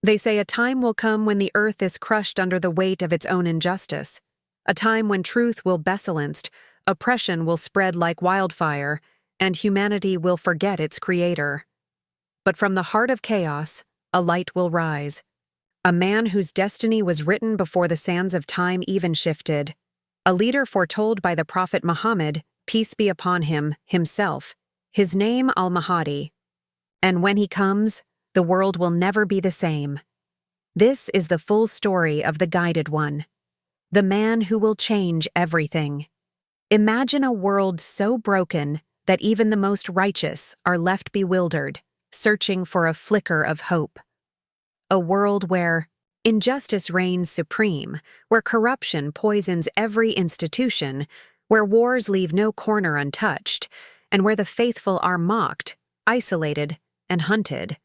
They say a time will come when the earth is crushed under the weight of its own injustice, a time when truth will be silenced, oppression will spread like wildfire, and humanity will forget its creator. But from the heart of chaos, a light will rise. A man whose destiny was written before the sands of time even shifted. A leader foretold by the Prophet Muhammad, peace be upon him, himself. His name Al-Mahdi. And when he comes, the world will never be the same. This is the full story of the Guided One, the man who will change everything. Imagine a world so broken that even the most righteous are left bewildered, searching for a flicker of hope. A world where injustice reigns supreme, where corruption poisons every institution, where wars leave no corner untouched, and where the faithful are mocked, isolated, and hunted.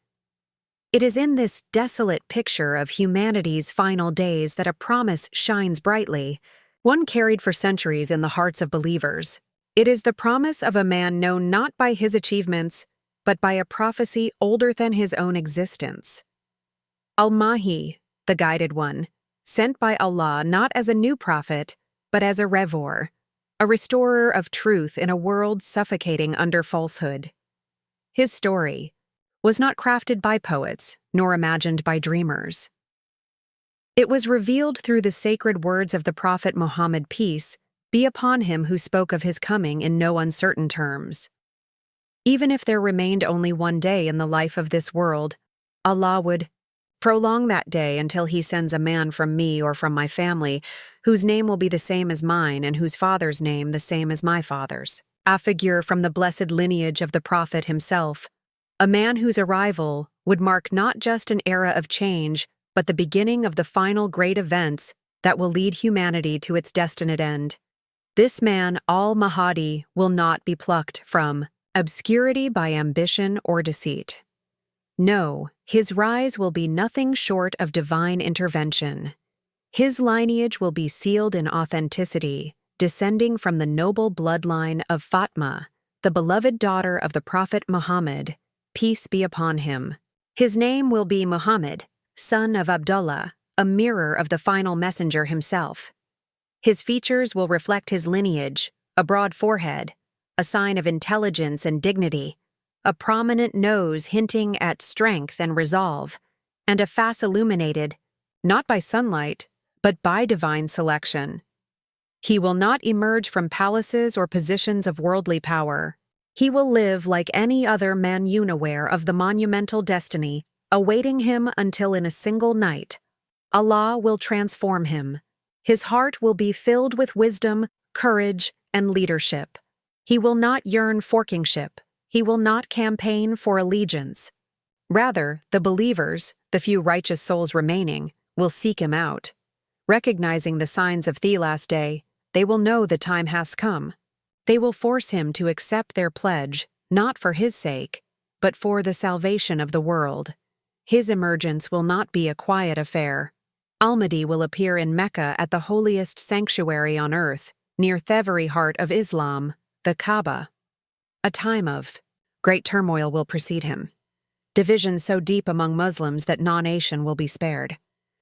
It is in this desolate picture of humanity's final days that a promise shines brightly, one carried for centuries in the hearts of believers. It is the promise of a man known not by his achievements, but by a prophecy older than his own existence. Al-Mahdi, the Guided One, sent by Allah not as a new prophet, but as a revor, a restorer of truth in a world suffocating under falsehood. His story was not crafted by poets, nor imagined by dreamers. It was revealed through the sacred words of the Prophet Muhammad, peace be upon him, who spoke of his coming in no uncertain terms. Even if there remained only one day in the life of this world, Allah would prolong that day until he sends a man from me or from my family, whose name will be the same as mine and whose father's name the same as my father's. A figure from the blessed lineage of the Prophet himself, a man whose arrival would mark not just an era of change, but the beginning of the final great events that will lead humanity to its destined end. This man, Al-Mahdi, will not be plucked from obscurity by ambition or deceit. No, his rise will be nothing short of divine intervention. His lineage will be sealed in authenticity, descending from the noble bloodline of Fatima, the beloved daughter of the Prophet Muhammad, peace be upon him. His name will be Muhammad, son of Abdullah, a mirror of the final messenger himself. His features will reflect his lineage, a broad forehead, a sign of intelligence and dignity, a prominent nose hinting at strength and resolve, and a face illuminated, not by sunlight, but by divine selection. He will not emerge from palaces or positions of worldly power. He will live like any other man unaware of the monumental destiny awaiting him until in a single night, Allah will transform him. His heart will be filled with wisdom, courage, and leadership. He will not yearn for kingship. He will not campaign for allegiance. Rather, the believers, the few righteous souls remaining, will seek him out. Recognizing the signs of the last day, they will know the time has come. They will force him to accept their pledge, not for his sake, but for the salvation of the world. His emergence will not be a quiet affair. Al-Mahdi will appear in Mecca at the holiest sanctuary on earth, near the very heart of Islam, the Kaaba. A time of great turmoil will precede him. Divisions so deep among Muslims that no nation will be spared.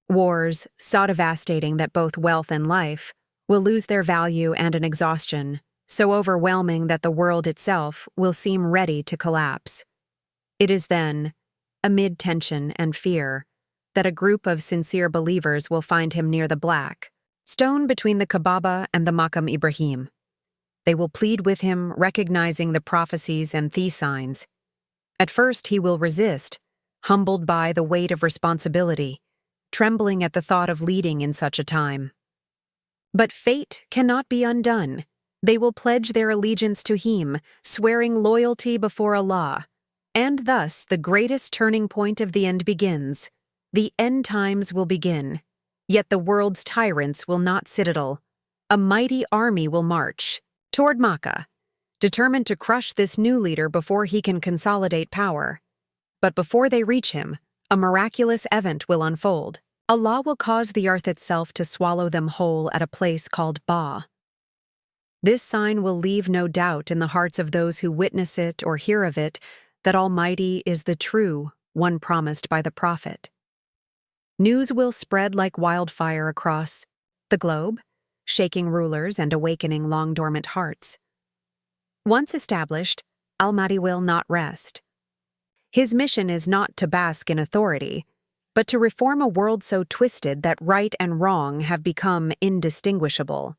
Wars, so devastating that both wealth and life will lose their value, and an exhaustion so overwhelming that the world itself will seem ready to collapse. It is then, amid tension and fear, that a group of sincere believers will find him near the black stone between the Kaaba and the Maqam Ibrahim. They will plead with him, recognizing the prophecies and the signs. At first he will resist, humbled by the weight of responsibility, trembling at the thought of leading in such a time. But fate cannot be undone. They will pledge their allegiance to him, swearing loyalty before Allah. And thus the greatest turning point of the end begins. The end times will begin. Yet the world's tyrants will not citadel. A mighty army will march toward Makkah, determined to crush this new leader before he can consolidate power. But before they reach him, a miraculous event will unfold. Allah will cause the earth itself to swallow them whole at a place called Ba. This sign will leave no doubt in the hearts of those who witness it or hear of it that Almighty is the true one promised by the Prophet. News will spread like wildfire across the globe, shaking rulers and awakening long-dormant hearts. Once established, Al-Mahdi will not rest. His mission is not to bask in authority, but to reform a world so twisted that right and wrong have become indistinguishable.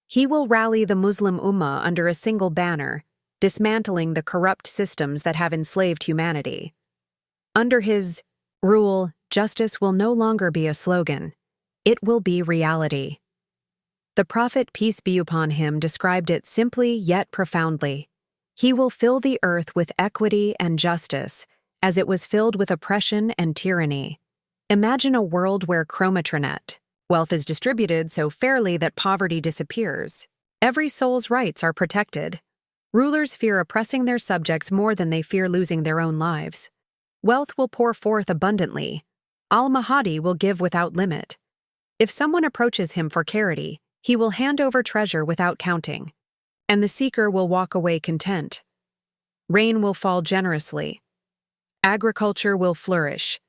He will rally the Muslim Ummah under a single banner, dismantling the corrupt systems that have enslaved humanity. Under his rule, justice will no longer be a slogan. It will be reality. The Prophet, peace be upon him, described it simply yet profoundly. He will fill the earth with equity and justice, as it was filled with oppression and tyranny. Imagine a world where chromatronet, wealth is distributed so fairly that poverty disappears. Every soul's rights are protected. Rulers fear oppressing their subjects more than they fear losing their own lives. Wealth will pour forth abundantly. Al-Mahdi will give without limit. If someone approaches him for charity, he will hand over treasure without counting, and the seeker will walk away content. Rain will fall generously. Agriculture will flourish.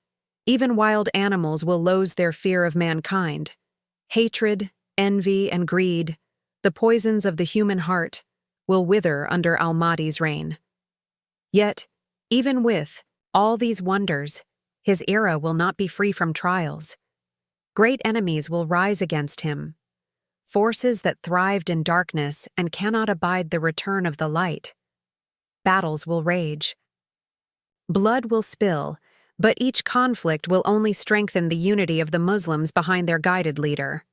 Even wild animals will lose their fear of mankind. Hatred, envy, and greed, the poisons of the human heart, will wither under Al-Mahdi's reign. Yet, even with all these wonders, his era will not be free from trials. Great enemies will rise against him, forces that thrived in darkness and cannot abide the return of the light. Battles will rage. Blood will spill, but each conflict will only strengthen the unity of the Muslims behind their guided leader.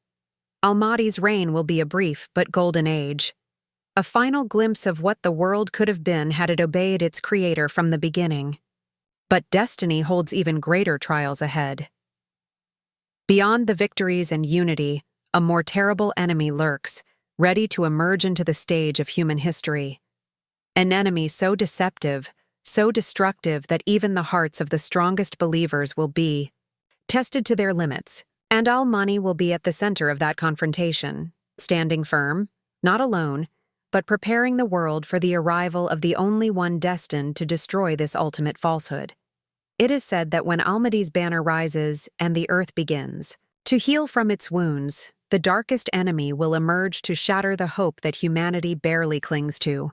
Al-Mahdi's reign will be a brief but golden age, a final glimpse of what the world could have been had it obeyed its creator from the beginning. But destiny holds even greater trials ahead. Beyond the victories and unity, a more terrible enemy lurks, ready to emerge into the stage of human history. An enemy so deceptive, so destructive that even the hearts of the strongest believers will be tested to their limits, and Al-Mahdi will be at the center of that confrontation, standing firm, not alone, but preparing the world for the arrival of the only one destined to destroy this ultimate falsehood. It is said that when Al-Mahdi's banner rises and the earth begins to heal from its wounds, the darkest enemy will emerge to shatter the hope that humanity barely clings to.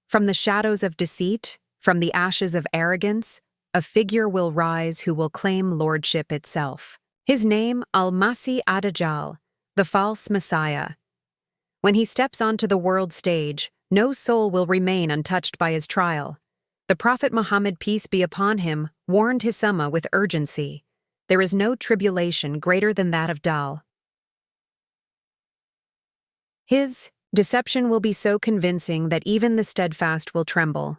From the shadows of deceit, from the ashes of arrogance, a figure will rise who will claim lordship itself. His name, Al-Mahdi and Dajjal, the false Messiah. When he steps onto the world stage, no soul will remain untouched by his trial. The Prophet Muhammad, peace be upon him, warned his Ummah with urgency. There is no tribulation greater than that of Dajjal. His deception will be so convincing that even the steadfast will tremble.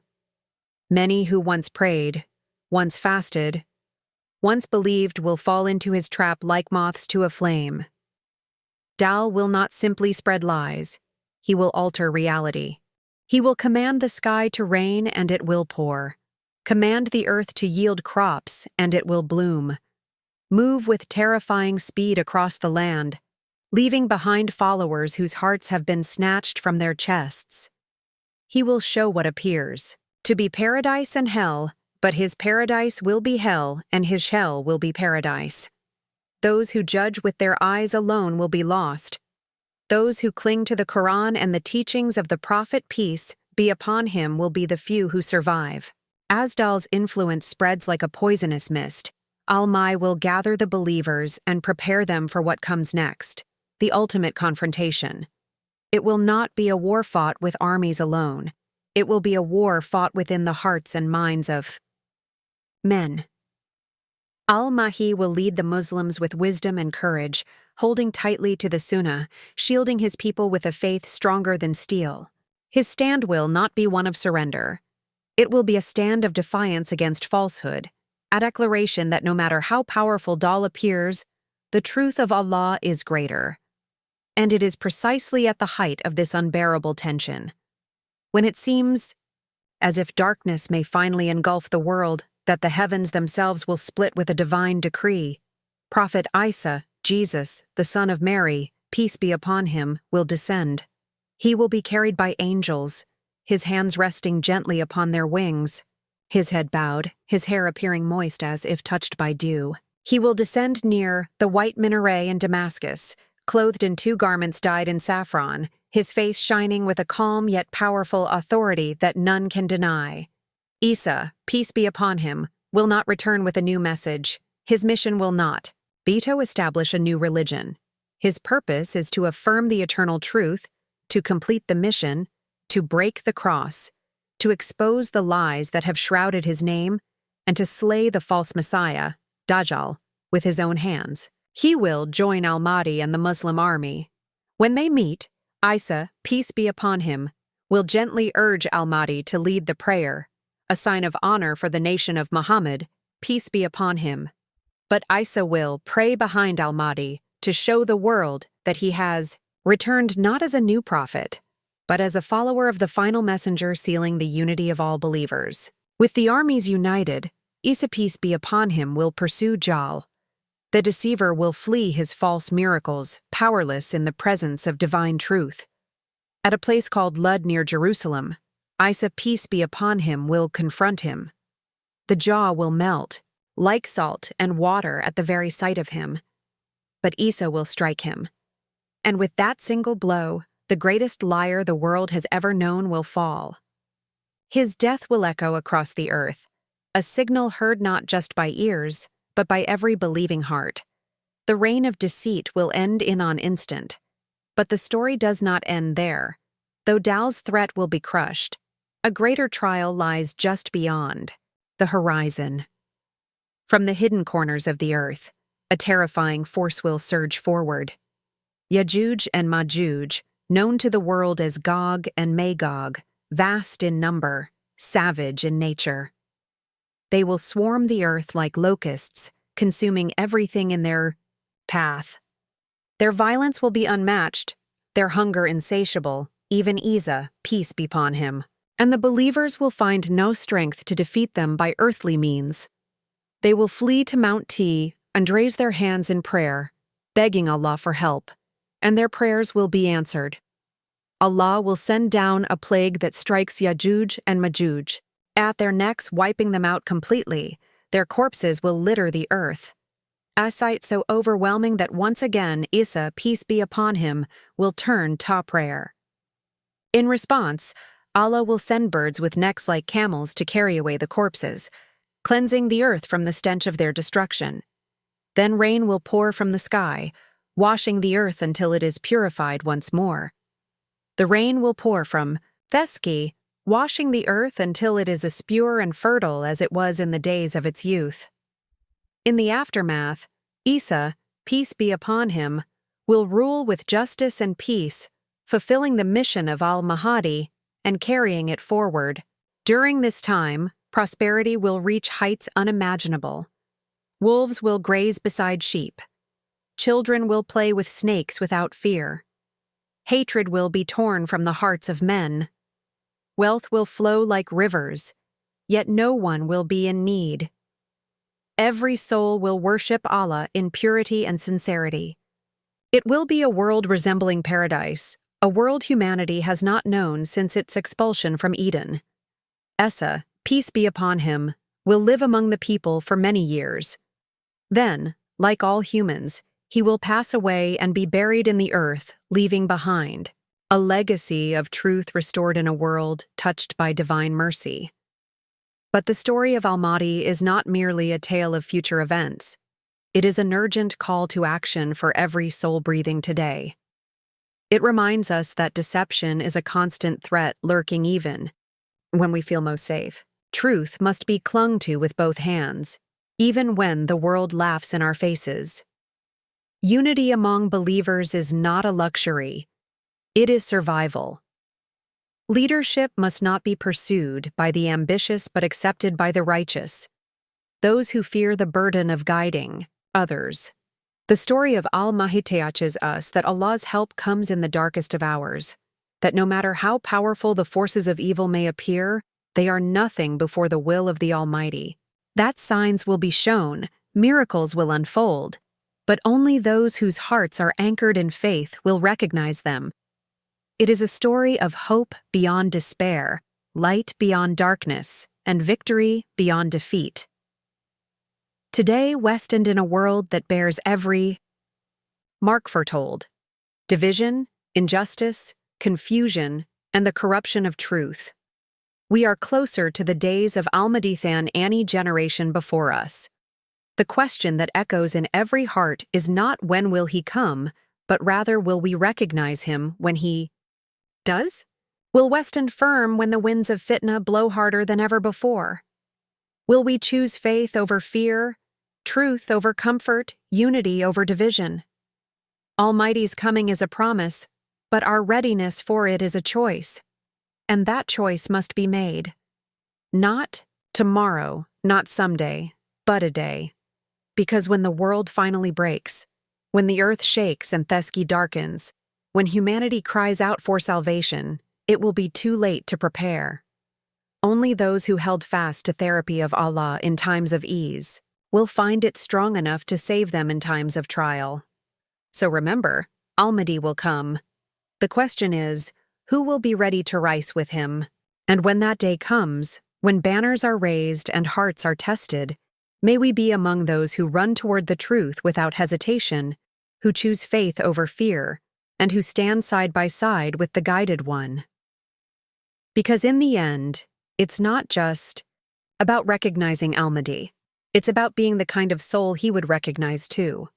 Many who once prayed, once fasted, once believed will fall into his trap like moths to a flame. Dajjal will not simply spread lies, he will alter reality. He will command the sky to rain and it will pour, command the earth to yield crops and it will bloom, move with terrifying speed across the land, leaving behind followers whose hearts have been snatched from their chests. He will show what appears to be paradise and hell, but his paradise will be hell and his hell will be paradise. Those who judge with their eyes alone will be lost. Those who cling to the Quran and the teachings of the Prophet, peace be upon him, will be the few who survive. As Dajjal's influence spreads like a poisonous mist, Al-Mahdi will gather the believers and prepare them for what comes next, the ultimate confrontation. It will not be a war fought with armies alone. It will be a war fought within the hearts and minds of men. Al-Mahdi will lead the Muslims with wisdom and courage, holding tightly to the Sunnah, shielding his people with a faith stronger than steel. His stand will not be one of surrender. It will be a stand of defiance against falsehood, a declaration that no matter how powerful Dajjal appears, the truth of Allah is greater. And it is precisely at the height of this unbearable tension, when it seems as if darkness may finally engulf the world, that the heavens themselves will split with a divine decree. Prophet Isa, Jesus, the son of Mary, peace be upon him, will descend. He will be carried by angels, his hands resting gently upon their wings, his head bowed, his hair appearing moist as if touched by dew. He will descend near the white minaret in Damascus, clothed in 2 garments dyed in saffron, his face shining with a calm yet powerful authority that none can deny. Isa, peace be upon him, will not return with a new message. His mission will not be to establish a new religion. His purpose is to affirm the eternal truth, to complete the mission, to break the cross, to expose the lies that have shrouded his name, and to slay the false Messiah, Dajjal, with his own hands. He will join Al-Mahdi and the Muslim army. When they meet, Isa, peace be upon him, will gently urge Al-Mahdi to lead the prayer, a sign of honor for the nation of Muhammad, peace be upon him. But Isa will pray behind Al-Mahdi to show the world that he has returned not as a new prophet, but as a follower of the final messenger sealing the unity of all believers. With the armies united, Isa, peace be upon him, will pursue Dajjal. The deceiver will flee his false miracles, powerless in the presence of divine truth. At a place called Lud near Jerusalem, Isa, peace be upon him, will confront him. The jaw will melt, like salt and water at the very sight of him. But Isa will strike him. And with that single blow, the greatest liar the world has ever known will fall. His death will echo across the earth, a signal heard not just by ears, but by every believing heart. The reign of deceit will end in an instant. But the story does not end there. Though Dajjal's threat will be crushed, a greater trial lies just beyond, the horizon. From the hidden corners of the earth, a terrifying force will surge forward. Ya'juj and Ma'juj, known to the world as Gog and Magog, vast in number, savage in nature. They will swarm the earth like locusts, consuming everything in their path. Their violence will be unmatched, their hunger insatiable, even Isa, peace be upon him, and the believers will find no strength to defeat them by earthly means. They will flee to Mount T and raise their hands in prayer, begging Allah for help, and their prayers will be answered. Allah will send down a plague that strikes Ya'juj and Ma'juj, at their necks wiping them out completely. Their corpses will litter the earth. A sight so overwhelming that once again Isa, peace be upon him, will turn to prayer. In response, Allah will send birds with necks like camels to carry away the corpses, cleansing the earth from the stench of their destruction. Then rain will pour from the sky, washing the earth until it is purified once more. The rain will pour from Thesky, washing the earth until it is as pure and fertile as it was in the days of its youth. In the aftermath, Isa, peace be upon him, will rule with justice and peace, fulfilling the mission of Al-Mahdi and carrying it forward. During this time, prosperity will reach heights unimaginable. Wolves will graze beside sheep. Children will play with snakes without fear. Hatred will be torn from the hearts of men. Wealth will flow like rivers, yet no one will be in need. Every soul will worship Allah in purity and sincerity. It will be a world resembling paradise, a world humanity has not known since its expulsion from Eden. Isa, peace be upon him, will live among the people for many years. Then, like all humans, he will pass away and be buried in the earth, leaving behind a legacy of truth restored in a world touched by divine mercy. But the story of Al-Mahdi is not merely a tale of future events. It is an urgent call to action for every soul breathing today. It reminds us that deception is a constant threat lurking even when we feel most safe. Truth must be clung to with both hands, even when the world laughs in our faces. Unity among believers is not a luxury. It is survival. Leadership must not be pursued by the ambitious but accepted by the righteous, those who fear the burden of guiding others. The story of Al-Mahdi teaches us that Allah's help comes in the darkest of hours, that no matter how powerful the forces of evil may appear, they are nothing before the will of the Almighty. That signs will be shown, miracles will unfold, but only those whose hearts are anchored in faith will recognize them. It is a story of hope beyond despair, light beyond darkness, and victory beyond defeat. Today, destined in a world that bears every mark foretold: division, injustice, confusion, and the corruption of truth. We are closer to the days of Al-Mahdi than any generation before us. The question that echoes in every heart is not when will he come, but rather will we recognize him when he does? Will we stand firm when the winds of fitna blow harder than ever before? Will we choose faith over fear, truth over comfort, unity over division? Almighty's coming is a promise, but our readiness for it is a choice. And that choice must be made. Not tomorrow, not someday, but a day. Because when the world finally breaks, when the earth shakes and Thesky darkens, when humanity cries out for salvation, it will be too late to prepare. Only those who held fast to therapy of Allah in times of ease will find it strong enough to save them in times of trial. So remember, Al-Mahdi will come. The question is, who will be ready to rise with him? And when that day comes, when banners are raised and hearts are tested, may we be among those who run toward the truth without hesitation, who choose faith over fear, and who stand side by side with the guided one. Because in the end, it's not just about recognizing Al-Mahdi. It's about being the kind of soul he would recognize too.